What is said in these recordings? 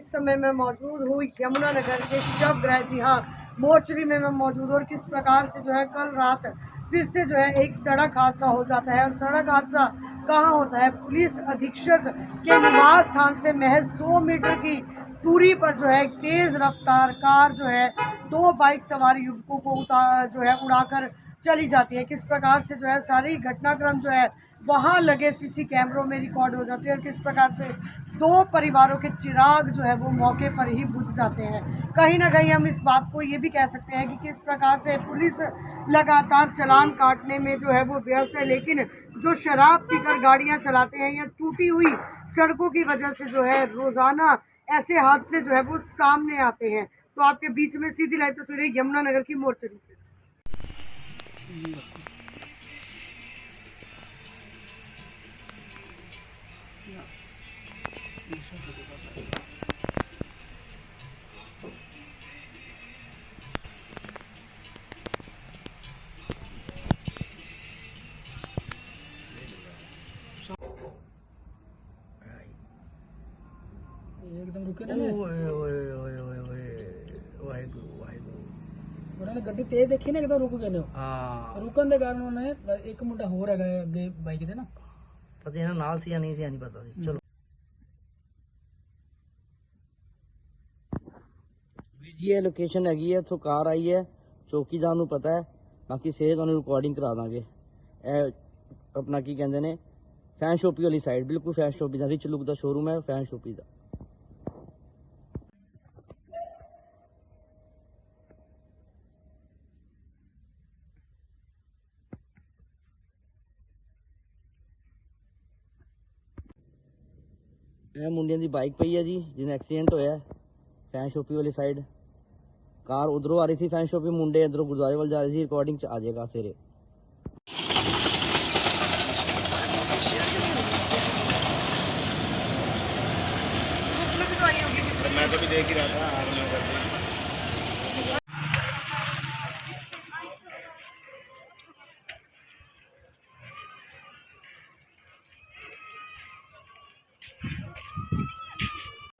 इस समय मैं मौजूद हूँ यमुनानगर के शवगृह, जी हाँ, मोर्चरी में मैं मौजूद हूँ। और किस प्रकार से जो है कल रात फिर से जो है एक सड़क हादसा हो जाता है। और सड़क हादसा कहाँ होता है? पुलिस अधीक्षक के निवास स्थान से महज 100 मीटर की दूरी पर जो है तेज रफ्तार कार जो है 2 बाइक सवार युवकों को उड़ाकर चली जाती है। किस प्रकार से जो है सारी घटनाक्रम जो है वहाँ लगे सीसी कैमरों में रिकॉर्ड हो जाती है। और किस प्रकार से 2 परिवारों के चिराग जो है वो मौके पर ही बुझ जाते हैं। कहीं ना कहीं हम इस बात को ये भी कह सकते हैं कि किस प्रकार से पुलिस लगातार चालान काटने में जो है वो व्यस्त है, लेकिन जो शराब पीकर गाड़ियां चलाते हैं या टूटी हुई सड़कों की वजह से जो है रोजाना ऐसे हादसे जो है वो सामने आते हैं। तो आपके बीच में सीधी लाइव तस्वीरें यमुनानगर की मोर्चरी से। एकदम रुके ना। उन्होंने गड्डी तेज देखी ना, एकदम रुक गए। रुकन के कारण उन्होंने एक मुंडा हो रहा है अगे बाइक थे ना, पता नहीं नाल सी या नहीं पता सी। चलो ये लोकेशन हैगी है, इत्थों कार आई है, चौकीदार नूं पता है, बाकी सेह तुहानूं रिकॉर्डिंग करा दांगे। अपना की कहंदे ने फैन शॉपी वाली साइड, बिल्कुल फैन शॉपी दा रिच लुक दा शोरूम है फैन शॉपी दा। ਇਹ ਮੁੰਡਿਆਂ ਦੀ ਬਾਈਕ ਪਈ ਹੈ ਜੀ, ਜਿਹਨੇ ਐਕਸੀਡੈਂਟ ਹੋਇਆ ਫੈਨ ਸ਼ੋਪੀ ਵਾਲੀ ਸਾਈਡ। ਕਾਰ ਉਧਰੋਂ ਆ ਰਹੀ ਸੀ ਫੈਨ ਸ਼ੋਪੀ, ਮੁੰਡੇ ਇਧਰੋਂ ਗੁਰਦੁਆਰੇ ਵੱਲ ਜਾ ਰਹੇ ਸੀ। ਰਿਕਾर्डिंग ਚ ਆ ਜਾਏਗਾ ਸਵੇਰੇ। मैं तो भी देख ही रहा था आगे करते।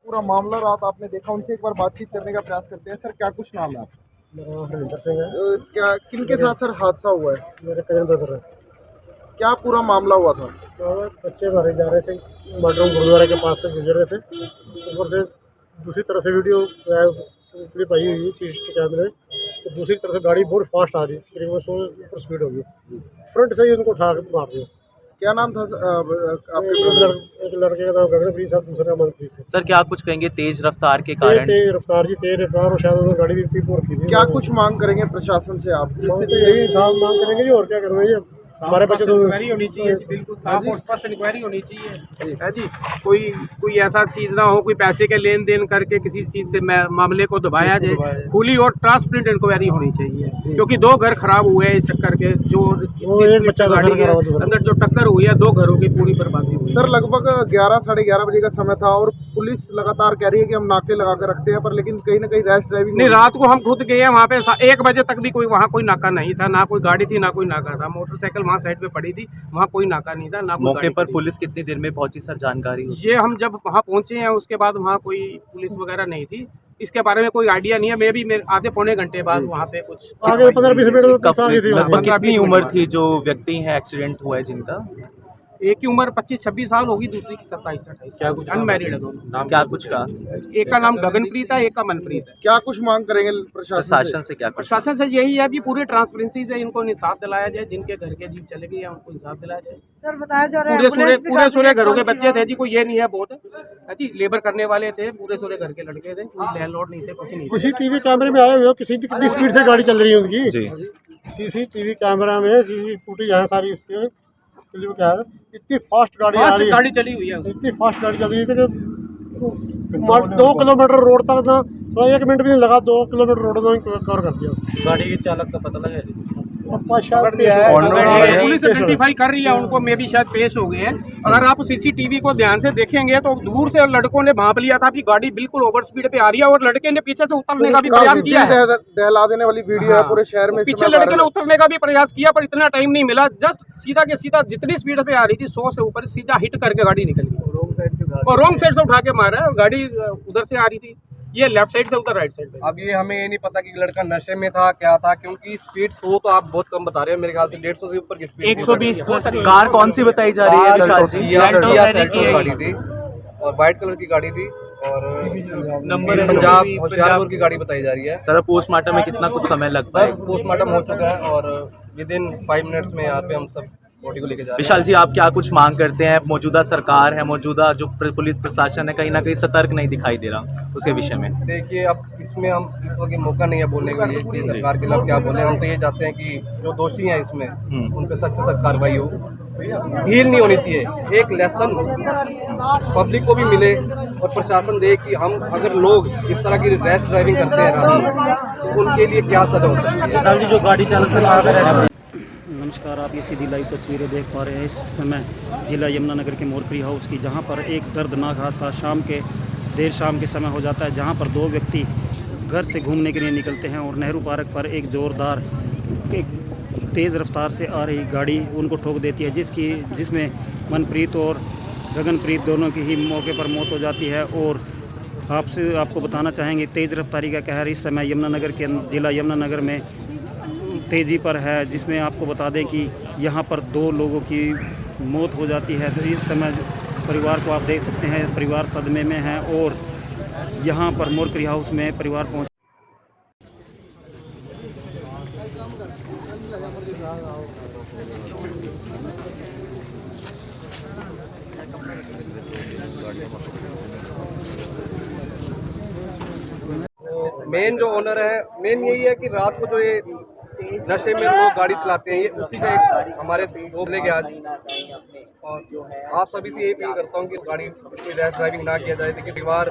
पूरा मामला रात आपने देखा, उनसे एक बार बातचीत करने का प्रयास करते हैं। सर क्या कुछ नाम है आपका? मेरा हरविंदर सिंह है। क्या किनके साथ सर हादसा हुआ है? मेरे कजन ब्रदर है। क्या पूरा मामला हुआ था? तो बच्चे मारे जा रहे थे, मडरूम गुरुद्वारे के पास से गुजर रहे थे। ऊपर से दूसरी तरफ से वीडियो क्लिप आई हुई सीसीटीवी कैमरे, तो दूसरी तरफ से गाड़ी बहुत फास्ट आ रही, तकरीबन 100 ऊपर स्पीड होगी। फ्रंट से ही उनको उठा मार दिया। क्या नाम था आपके? एक लड़के का नाम गगनप्रीत साहब, दूसरे का मनप्रीत सिंह। सर क्या आप कुछ कहेंगे तेज रफ्तार के कारण? तेज रफ्तार जी, तेज रफ्तार, और शायद उन्होंने गाड़ी भी पीप रखी थी। क्या कुछ मांग करेंगे प्रशासन से आप? यही इंसाफ मांग करेंगे जी, और क्या करेंगे जी। हमारे बच्चे तो इंक्वायरी होनी चाहिए, बिल्कुल साफ और स्पष्ट इंक्वायरी होनी चाहिए है जी। कोई ऐसा चीज़ ना हो, कोई पैसे के लेन देन करके किसी चीज़ से मामले को दबाया जाए। खुली और ट्रांसपेरेंट इंक्वायरी होनी चाहिए, क्योंकि 2 घर खराब हुए हैं इस चक्कर के। जो गाड़ी के अंदर जो टक्कर हुई है, 2 घरों की पूरी बर्बादी हुई। सर लगभग 11 साढ़े 11 बजे का समय था, और पुलिस लगातार कह रही है कि हम नाके लगा कर रखते हैं, पर लेकिन कहीं ना कहीं रैश ड्राइविंग नहीं, रात को हम खुद गए हैं वहाँ पे 1 बजे तक भी वहाँ कोई नाका नहीं था, ना कोई गाड़ी थी ना कोई नाका था। मोटरसाइकिल वहाँ साइड पे पड़ी थी, वहाँ कोई नाका नहीं था, ना कोई मौके पर पुलिस कितनी देर में पहुंची सर, जानकारी? ये हम जब वहाँ पहुँचे हैं उसके बाद वहाँ कोई पुलिस वगैरह नहीं थी, इसके बारे में कोई आइडिया नहीं है। मैं भी आधे पौने घंटे बाद वहाँ पे कुछ आगे 15-20 मिनट लगभग कितनी उम्र थी जो व्यक्ति है एक्सीडेंट हुआ है जिनका? एक की उम्र 25-26 साल होगी, दूसरी की 27-28। क्या कुछ अनमैरिड है दोनों। नाम क्या कुछ का? एक का नाम गगनप्रीत है, एक का मनप्रीत है। क्या कुछ मांग करेंगे प्रशासन से? क्या प्रशासन से यही है कि पूरी ट्रांसपेरेंसी से इनको इंसाफ दिलाया जाए। जिनके घर के जीव चले गए उनको इंसाफ दिलाया जाए। सर बताया जा रहा है पूरे सूरे घरों के बच्चे थे जी, कोई ये नहीं है बहुत है जी, लेबर करने वाले थे, पूरे सूरे घर के लड़के थे, कोई लैंडलॉर्ड नहीं थे, कुछ नहीं। सीसीटीवी कैमरे में आए हुए हो, किसी कितनी स्पीड से गाड़ी चल रही है उनकी। सीसीटीवी कैमरा में सीसीटीवी फुटेज है सारी, उसके क्या है, इतनी फास्ट गाड़ी आ रही है, गाड़ी चली हुई है, इतनी फास्ट गाड़ी चल रही थी कि 2 किलोमीटर रोड तक ना 1 मिनट भी नहीं लगा, 2 किलोमीटर रोड कवर कर दिया। गाड़ी के चालक का पता लगा? पुलिस आइडेंटिफाई कर रही है उनको, मे भी शायद पेश हो गए हैं। अगर आप सीसीटीवी को ध्यान से देखेंगे तो दूर से लड़कों ने भांप लिया था कि गाड़ी बिल्कुल ओवर स्पीड पे आ रही है, और लड़के ने पीछे से उतरने का भी प्रयास किया है। दहला देने वाली वीडियो है पूरे शहर में। पीछे लड़के ने उतरने का भी प्रयास किया, पर इतना टाइम नहीं मिला। जस्ट सीधा के सीधा जितनी स्पीड पे आ रही थी 100 से ऊपर, सीधा हिट करके गाड़ी निकल गई। और रॉन्ग साइड से उठा के मारा है। गाड़ी उधर से आ रही थी, ये लेफ्ट साइड से उधर राइट साइड पे। अब ये हमें ये नहीं पता कि लड़का नशे में था क्या था, क्योंकि स्पीड 100 तो आप बहुत कम बता रहे हो, मेरे ख्याल से 150 से ऊपर की स्पीड। 120 प्लस। कार कौन सी बताई जा रही है विशाल जी? गाड़ी थी और व्हाइट कलर की गाड़ी थी और नंबर पंजाब होशियारपुर की गाड़ी बताई जा रही है। सर पोस्टमार्टम में कितना कुछ समय लगता है? पोस्टमार्टम हो चुका है और विद इन 5 मिनट्स में यहाँ पे हम सब बॉडी को लेके जा रहे हैं। विशाल जी आप क्या कुछ मांग करते हैं? मौजूदा सरकार है, मौजूदा जो पुलिस प्रशासन है, कहीं ना कहीं सतर्क नहीं दिखाई दे रहा उसके विषय में। देखिए अब इसमें हम इस वक्त मौका नहीं है बोलने के लिए कि सरकार के खिलाफ क्या बोले। हम तो ये चाहते हैं कि जो दोषी हैं इसमें उन पर सख्त से सख्त कार्रवाई हो, ढील नहीं होनी चाहिए। एक लेसन पब्लिक को भी मिले और प्रशासन दे कि हम अगर लोग इस तरह की रैश ड्राइविंग करते हैं तो उनके लिए क्या सजा हो सकती है। जो गाड़ी चालक नमस्कार, आप ये सीधी लाइव तस्वीरें देख पा रहे हैं इस समय जिला यमुनानगर के मोरकरी हाउस की, जहां पर एक दर्दनाक हादसा देर शाम के समय हो जाता है, जहां पर 2 व्यक्ति घर से घूमने के लिए निकलते हैं और नेहरू पार्क पर एक जोरदार तेज़ रफ्तार से आ रही गाड़ी उनको ठोक देती है, जिसमें मनप्रीत और गगनप्रीत दोनों की ही मौके पर मौत हो जाती है। और आपको बताना चाहेंगे तेज़ रफ्तारी का कहर इस समय यमुनानगर के जिला यमुनानगर में तेज़ी पर है, जिसमें आपको बता दें कि यहाँ पर 2 लोगों की मौत हो जाती है। तो इस समय परिवार को आप देख सकते हैं, परिवार सदमे में है और यहाँ पर मोरकरी हाउस में परिवार पहुँच मेन जो ओनर है, मेन यही है कि रात को जो ये नशे में लोग गाड़ी चलाते हैं, ये उसी का एक हमारे रोक लेके आज। और आप सभी से यही अपील करता हूँ कि गाड़ी कोई रैश ड्राइविंग ना किया जाए। देखिए परिवार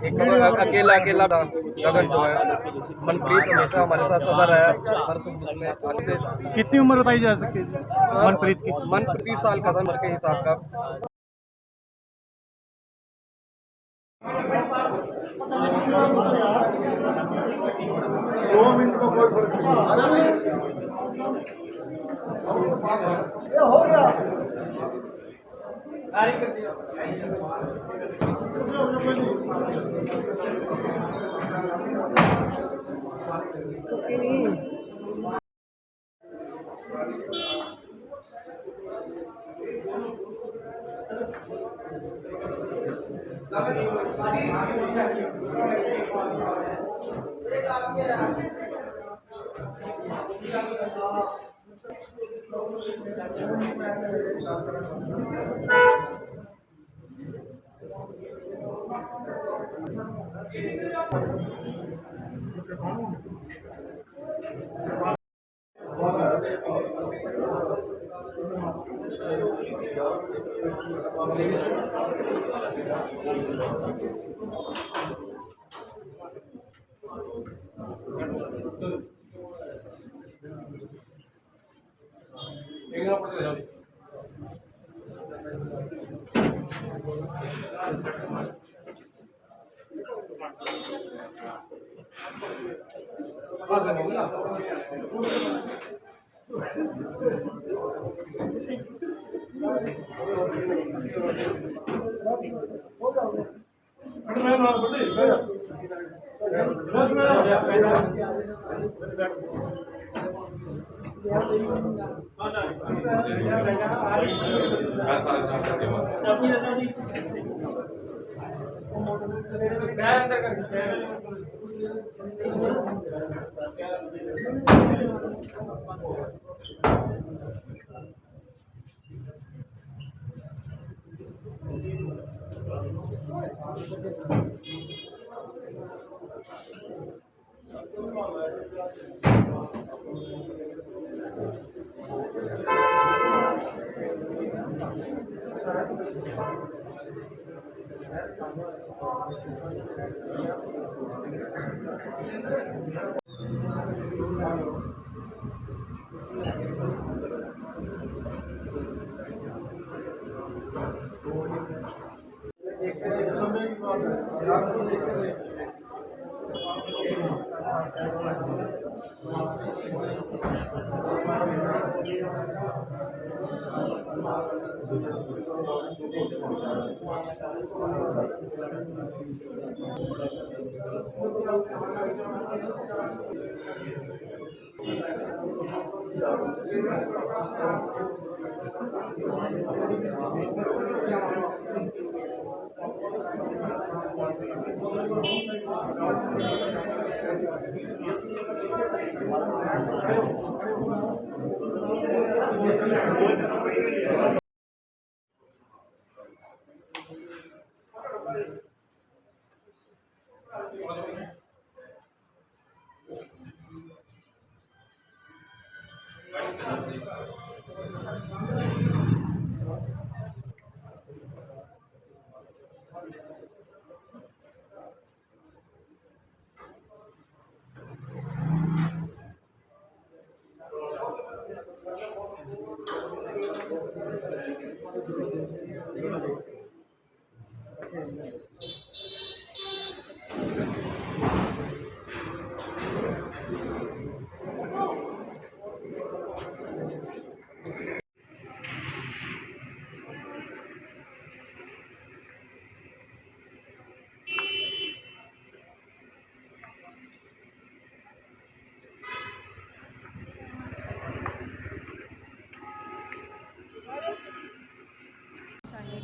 एक अकेला गगन जो है, मनप्रीत हमेशा हमारे साथ सदा रहा है हर सुख दुख में। कितनी उम्र बताई जा सकती है मनप्रीत की? मनप्रीत 30 साल का था उम्र के हिसाब का।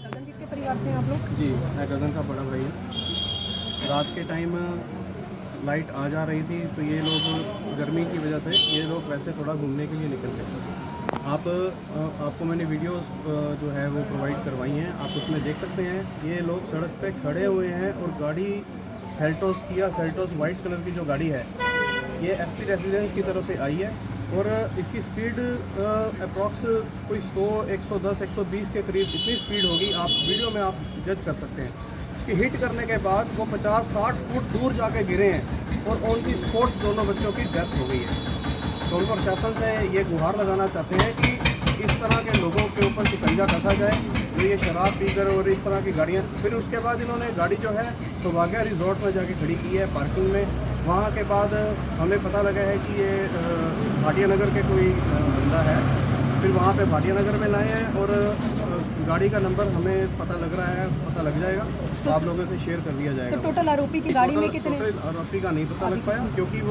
गगनदीप के परिवार से हैं आप लोग? जी, मैं गगन का बड़ा भाई हूँ। रात के टाइम लाइट आ जा रही थी तो ये लोग गर्मी की वजह से ये लोग वैसे थोड़ा घूमने के लिए निकल गए। आपको मैंने वीडियोस जो है वो प्रोवाइड करवाई हैं, आप उसमें देख सकते हैं। ये लोग सड़क पे खड़े हुए हैं और गाड़ी सेल्टोस वाइट कलर की जो गाड़ी है ये एसपी रेसिडेंस की तरफ से आई है और इसकी स्पीड अप्रॉक्स कोई 100, 110, 120 के करीब इतनी स्पीड होगी, आप वीडियो में आप जज कर सकते हैं कि हिट करने के बाद वो 50-60 फुट दूर जाके गिरे हैं और उनकी स्पॉट दोनों बच्चों की डेथ हो गई है। तो उन प्रशासन से ये गुहार लगाना चाहते हैं कि इस तरह के लोगों के ऊपर शिकंजा कसा जाए जो ये शराब पीकर और इस तरह की गाड़ियाँ। फिर उसके बाद इन्होंने गाड़ी जो है सौभाग्य रिजॉर्ट में जाके खड़ी की है पार्किंग में। वहाँ के बाद हमें पता लगा है कि ये भाटिया नगर के कोई बंदा है। फिर वहाँ पे भाटिया नगर में लाए हैं और गाड़ी का नंबर हमें पता लग रहा है, पता लग जाएगा तो आप लोगों से शेयर कर दिया जाएगा। तो टोटल आरोपी की गाड़ी में कितने? टोटल आरोपी का नहीं पता लग पाया क्योंकि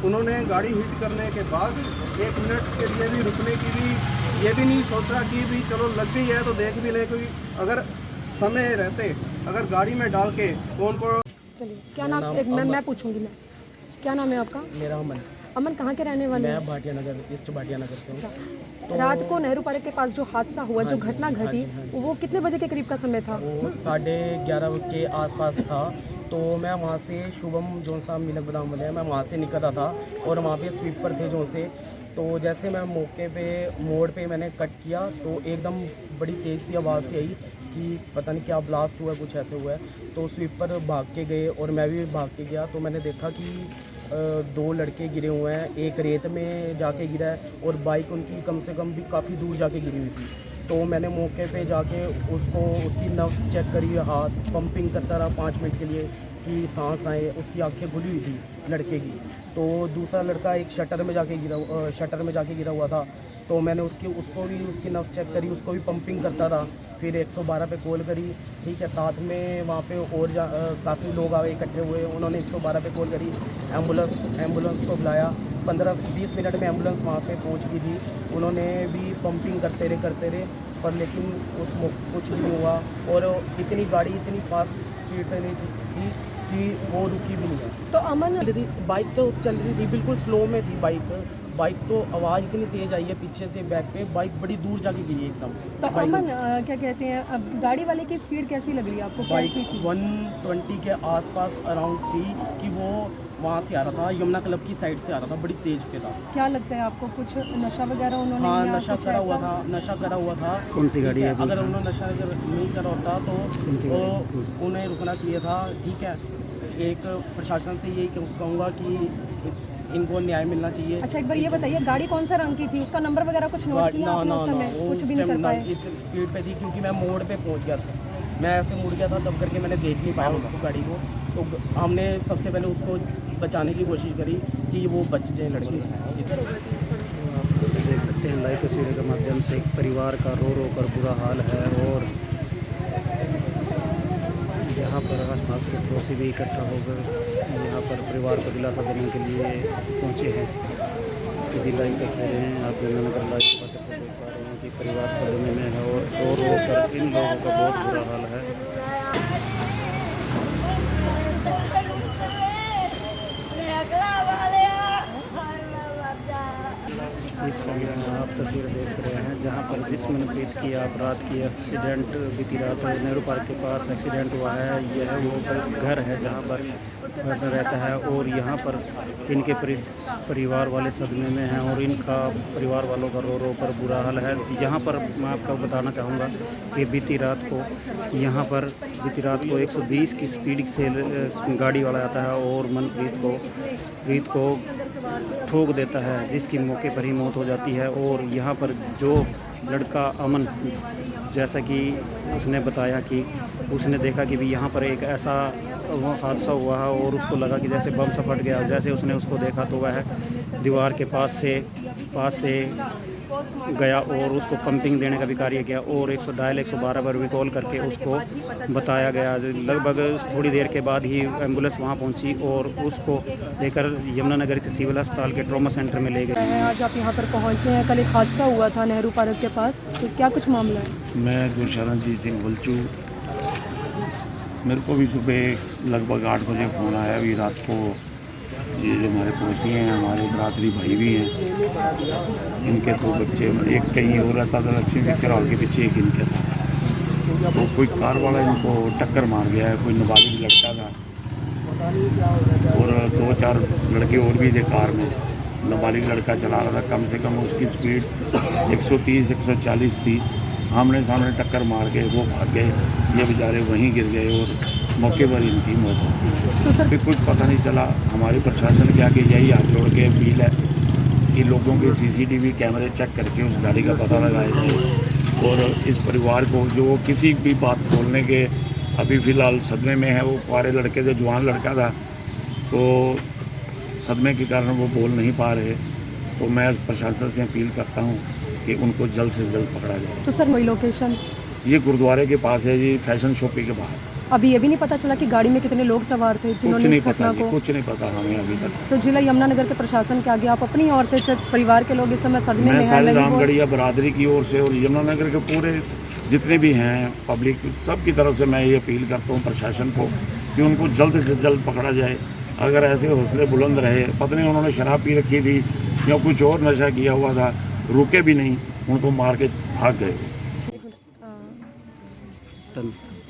उन्होंने गाड़ी हिट करने के बाद 1 मिनट के लिए भी रुकने की भी ये भी नहीं सोचा कि भी चलो लग गई है तो देख भी लें। कोई अगर समय रहते अगर गाड़ी में डाल के तो उनको। चलिए, क्या नाम? मैं पूछूंगी। मैं क्या नाम है आपका? मेरा अमन कहाँ के रहने वाले हैं? मैं भाटिया नगर, ईस्ट भाटिया नगर से हूँ। तो रात को नेहरू पार्क के पास जो हादसा हुआ, जो घटना घटी, वो कितने बजे के करीब का समय था? वो 11:30 के आसपास था। तो मैं वहाँ से शुभम जो सा मिलक बादाम वाले हैं, मैं वहाँ से निकल रहा था और वहाँ पे स्वीपर थे जो से। तो जैसे मैं मौके पे मोड़ पे मैंने कट किया तो एकदम बड़ी तेज़ सी आवाज़ से आई कि पता नहीं क्या ब्लास्ट हुआ है, कुछ ऐसे हुआ है। तो स्वीपर भाग के गए और मैं भी भाग के गया तो मैंने देखा कि 2 लड़के गिरे हुए हैं। एक रेत में जाके गिरा है और बाइक उनकी कम से कम भी काफ़ी दूर जाके गिरी हुई थी। तो मैंने मौके पे जाके उसकी नर्व्स चेक करी, हाथ पंपिंग करता रहा 5 मिनट के लिए कि सांस आए। उसकी आंखें खुली हुई थी लड़के की। तो दूसरा लड़का एक शटर में जाके गिरा हुआ था। तो मैंने उसको भी उसकी नर्व्स चेक करी, उसको भी पंपिंग करता रहा। फिर 112 पे कॉल करी, ठीक है। साथ में वहाँ पे और काफ़ी लोग आए इकट्ठे हुए, उन्होंने 112 पे कॉल करी। एम्बुलेंस को बुलाया। 15-20 मिनट में एम्बुलेंस वहाँ पे पहुँच गई थी। उन्होंने भी पंपिंग करते रहे पर लेकिन कुछ भी नहीं हुआ। और इतनी गाड़ी इतनी फास्ट स्पीड पे नहीं थी कि वो रुकी भी नहीं है। तो अमन, बाइक तो चल रही थी, बिल्कुल स्लो में थी बाइक तो आवाज़ इतनी तेज़ आई है पीछे से बैक पे, बाइक बड़ी दूर जाके गिरी एकदम। तो अमन क्या कहते हैं, अब गाड़ी वाले की स्पीड कैसी लग रही है आपको? बाइक 120 के आसपास अराउंड थी कि वो वहाँ से आ रहा था, यमुना क्लब की साइड से आ रहा था, बड़ी तेज़ पे था। क्या लगता है आपको, कुछ नशा वगैरह उन्होंने? हाँ, नशा करा हुआ था। कौन सी गाड़ी है? अगर उन्होंने नशा नहीं करा होता तो उन्हें रुकना चाहिए था, ठीक है। एक प्रशासन से यही कहूँगा कि इनको न्याय मिलना चाहिए। अच्छा, एक बार ये बताइए, गाड़ी कौन सा रंग की थी? उसका नंबर वगैरह कुछ नोट किया आपने उस समय? कुछ भी नहीं कर पाए? स्पीड पे थी क्योंकि मैं मोड़ पे पहुंच गया था। मैं ऐसे मुड़ गया था तब करके मैंने देख नहीं पाया उसको गाड़ी को। तो हमने सबसे पहले उसको बचाने की कोशिश करी कि वो बच जाए लड़की। देख सकते हैं लाइव तस्वीरों के माध्यम से एक परिवार का रो रो कर बुरा हाल है और यहाँ पर आसपास के पड़ोसी भी इकट्ठा होकर यहाँ पर परिवार को दिलासा देने के लिए पहुँचे हैं। सीधी लाइव तस्वीरें हैं, आप यमुनानगर लाइव पर देख पा रहे हैं कि परिवार सदमे में है और रो रो कर इन लोगों का बहुत बुरा हाल है। इस समय आप तस्वीर देख रहे हैं जहां पर जिसमनप्रीत की आप रात की एक्सीडेंट बीती रात नेहरू पार्क के पास एक्सीडेंट हुआ है। यह वो घर है जहां पर रहता है और यहां पर इनके परिवार वाले सदमे में हैं और इनका परिवार वालों का रो रो कर बुरा हाल है। यहाँ पर मैं आपको बताना चाहूँगा कि बीती रात को 120 की स्पीड से गाड़ी वाला आता है और मनप्रीत को ठोक देता है, जिसकी मौके पर ही मौत हो जाती है। और यहाँ पर जो लड़का अमन, जैसा कि उसने बताया कि उसने देखा कि भी यहाँ पर एक ऐसा हादसा हुआ है और उसको लगा कि जैसे बम सा फट गया। जैसे उसने उसको देखा तो वह दीवार के पास से गया और उसको पंपिंग देने का भी कार्य किया और 112 पर भी कॉल करके उसको बताया गया। लगभग थोड़ी देर के बाद ही एम्बुलेंस वहां पहुंची और उसको लेकर यमुनानगर के सिविल अस्पताल के ट्रॉमा सेंटर में ले गए। आज आप यहाँ पर पहुँचे हैं, कल एक हादसा हुआ था नेहरू पार्क के पास, तो क्या कुछ मामला है? मैं गुरशरणजीत सिंह बुलचू। मेरे को भी सुबह लगभग 8 बजे फ़ोन आया। अभी रात को ये जो हमारे पड़ोसी हैं, हमारे बरादरी भाई भी हैं, इनके 2 बच्चे, एक कहीं और रहता था लक्ष्मी विक्र हॉल के पीछे, एक इनके था। तो कोई कार वाला इनको टक्कर मार गया है। कोई नाबालिग लड़का था और 2-4 लड़के और भी थे कार में। नाबालिग लड़का चला रहा था, कम से कम उसकी स्पीड 130-140 थी। आमने सामने टक्कर मार के वो भाग गए। ये बेचारे वहीं गिर गए और मौके पर इनकी मौत हो गई। फिर कुछ पता नहीं चला। हमारे प्रशासन के आगे यही हाथ जोड़ के अपील है कि लोगों के CCTV कैमरे चेक करके उस गाड़ी का पता लगाया जाए और इस परिवार को जो किसी भी बात बोलने के अभी फ़िलहाल सदमे में है। वो कुआरे लड़के थे, जवान लड़का था, तो सदमे के कारण वो बोल नहीं पा रहे। तो मैं प्रशासन से अपील करता हूँ कि उनको जल्द से जल्द पकड़ा जाए। तो सर वही लोकेशन ये गुरुद्वारे के पास है जी, फैशन शॉपी के बाहर। अभी ये भी नहीं पता चला कि गाड़ी में कितने लोग सवार थे जिन्होंने इस घटना को? कुछ नहीं पता हमें अभी तक। तो जिला यमुनानगर के प्रशासन के आगे आप अपनी ओर से परिवार के लोग इस समय सदमे में हैं? सारे रामगढ़िया बरादरी की ओर से और यमुनानगर के पूरे जितने भी हैं पब्लिक, सब की तरफ से मैं ये अपील करता हूँ प्रशासन को कि उनको जल्द से जल्द पकड़ा जाए। अगर ऐसे हौसले बुलंद रहे, पता नहीं उन्होंने शराब पी रखी थी या कुछ और नशा किया हुआ था, रुके भी नहीं, उनको मार के भाग गए।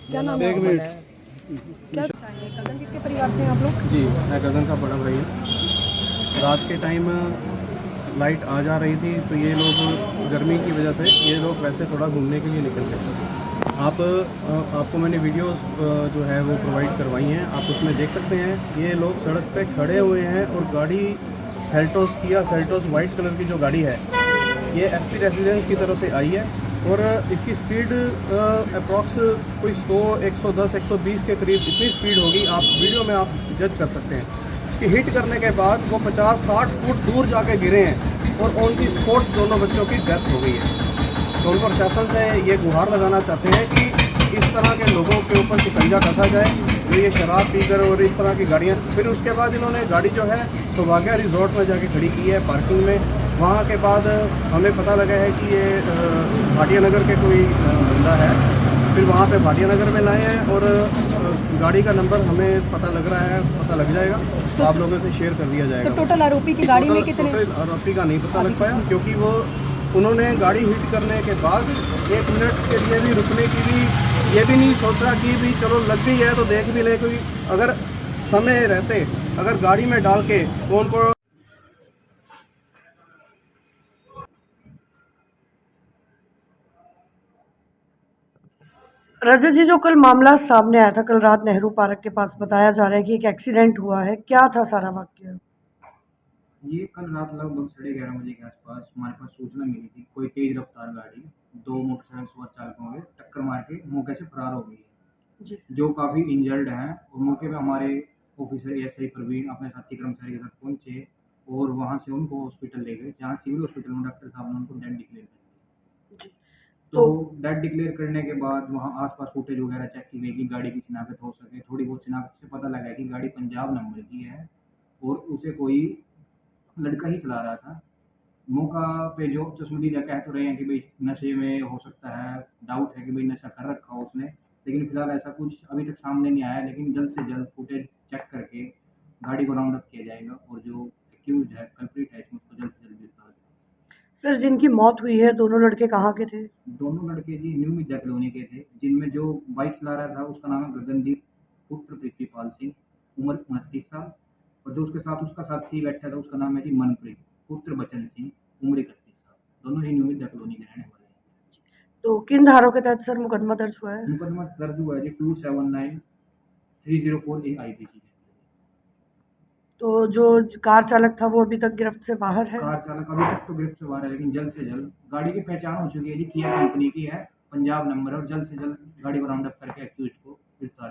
क्या नाम है? क्या गगन के परिवार से हैं आप लोग? जी, मैं गगन का बड़ा भाई। रात के टाइम लाइट आ जा रही थी तो ये लोग गर्मी की वजह से ये लोग वैसे थोड़ा घूमने के लिए निकल गए। आपको मैंने वीडियोस जो है वो प्रोवाइड करवाई हैं, आप उसमें देख सकते हैं। ये लोग सड़क पे खड़े हुए हैं और गाड़ी सेल्टोस वाइट कलर की जो गाड़ी है ये SP रेसिडेंस की तरफ से आई है और इसकी स्पीड अप्रॉक्स कोई 100, 110, 120 के करीब इतनी स्पीड होगी। आप वीडियो में आप जज कर सकते हैं कि हिट करने के बाद वो 50-60 फुट दूर जाके गिरे हैं और ऑन दी स्पॉट दोनों बच्चों की डेथ हो गई है। तो हम प्रशासन से ये गुहार लगाना चाहते हैं कि इस तरह के लोगों के ऊपर शिकंजा कसा जाए जो ये शराब पीकर और इस तरह की गाड़ियाँ। फिर उसके बाद इन्होंने गाड़ी जो है सौभाग्य रिजॉर्ट में जाके खड़ी की है पार्किंग में। वहाँ के बाद हमें पता लगा है कि ये भाटिया नगर के कोई बंदा है। फिर वहाँ पे भाटिया नगर में लाए हैं और गाड़ी का नंबर हमें पता लग रहा है, पता लग जाएगा तो आप लोगों से शेयर कर दिया जाएगा। तो टोटल आरोपी की गाड़ी में कितने? आरोपी का नहीं पता लग पाया क्योंकि उन्होंने गाड़ी हिट करने के बाद 1 मिनट के लिए भी रुकने की भी ये भी नहीं सोचा कि भी चलो लग गई है तो देख भी ले। कोई अगर समय रहते अगर गाड़ी में डाल के तो उनको रजत जी, जो कल मामला सामने आया था कल रात नेहरू पार्क के पास, बताया जा रहा है कि एक एक्सीडेंट हुआ है, क्या था सारा वाक्य? ये कल रात लगभग 11:30 बजे के आसपास हमारे पास सूचना मिली थी। कोई तेज रफ्तार गाड़ी 2 मोटरसाइकिल सवार चालकों के टक्कर मार के मौके से फरार हो गई है। जी। जो काफ़ी इंजर्ड हैं, और मौके पे हमारे ऑफिसर एएसआई प्रवीण अपने साथी कर्मचारी के साथ पहुंचे और वहां से उनको हॉस्पिटल ले गए, जहां सिविल हॉस्पिटल में डॉक्टर साहब ने उनको डेड डिक्लेयर कर दिया। तो डेड डिक्लेयर करने के बाद वहाँ आसपास फुटेज वगैरह चेक की गई कि गाड़ी की शिनाख्त हो सके। थोड़ी बहुत शिनाख्त से पता लगा कि गाड़ी पंजाब नंबर की है और उसे कोई लड़का ही चला रहा था। मौका पे जो चश्मदीदा कह तो रहे हैं कि भाई नशे में हो सकता है, डाउट है कि भाई नशा कर रखा हो उसने, लेकिन फिलहाल ऐसा कुछ अभी तक सामने नहीं आया। लेकिन जल्द से जल्द फुटेज चेक करके गाड़ी को राउंड अप किया जाएगा और जो एक्यूज है, कल्प्रिट है, इसमें उसको जल्द से जल्द गिरफ्तार किया। सर, जिनकी मौत हुई है दोनों लड़के कहाँ के थे? दोनों लड़के जी न्यू मिर्जा कॉलोनी के थे, जिनमें जो बाइक चला रहा था उसका नाम है गगनदीप पुत्र प्रीतिपाल सिंह, उम्र 29 साल, और जो उसके साथ उसका साथी बैठा था उसका नाम है जी मनप्रीत पुत्र बचन सिंह, उम्र 31 साल। दोनों ही न्यू मिर्जा कॉलोनी के रहने वाले हैं। तो किन धाराओं के तहत सर मुकदमा दर्ज हुआ है? मुकदमा दर्ज हुआ है जी 279 304 AIPC। तो जो कार चालक था वो अभी तक गिरफ्त से बाहर है? कार चालक अभी तक तो गिरफ्त से बाहर है, लेकिन जल्द से जल्द गाड़ी की पहचान हो चुकी है जी, किया कंपनी की है, पंजाब नंबर, और जल्द से जल्द गाड़ी को राउंड अप करके एक्यूज्ड को गिरफ्तार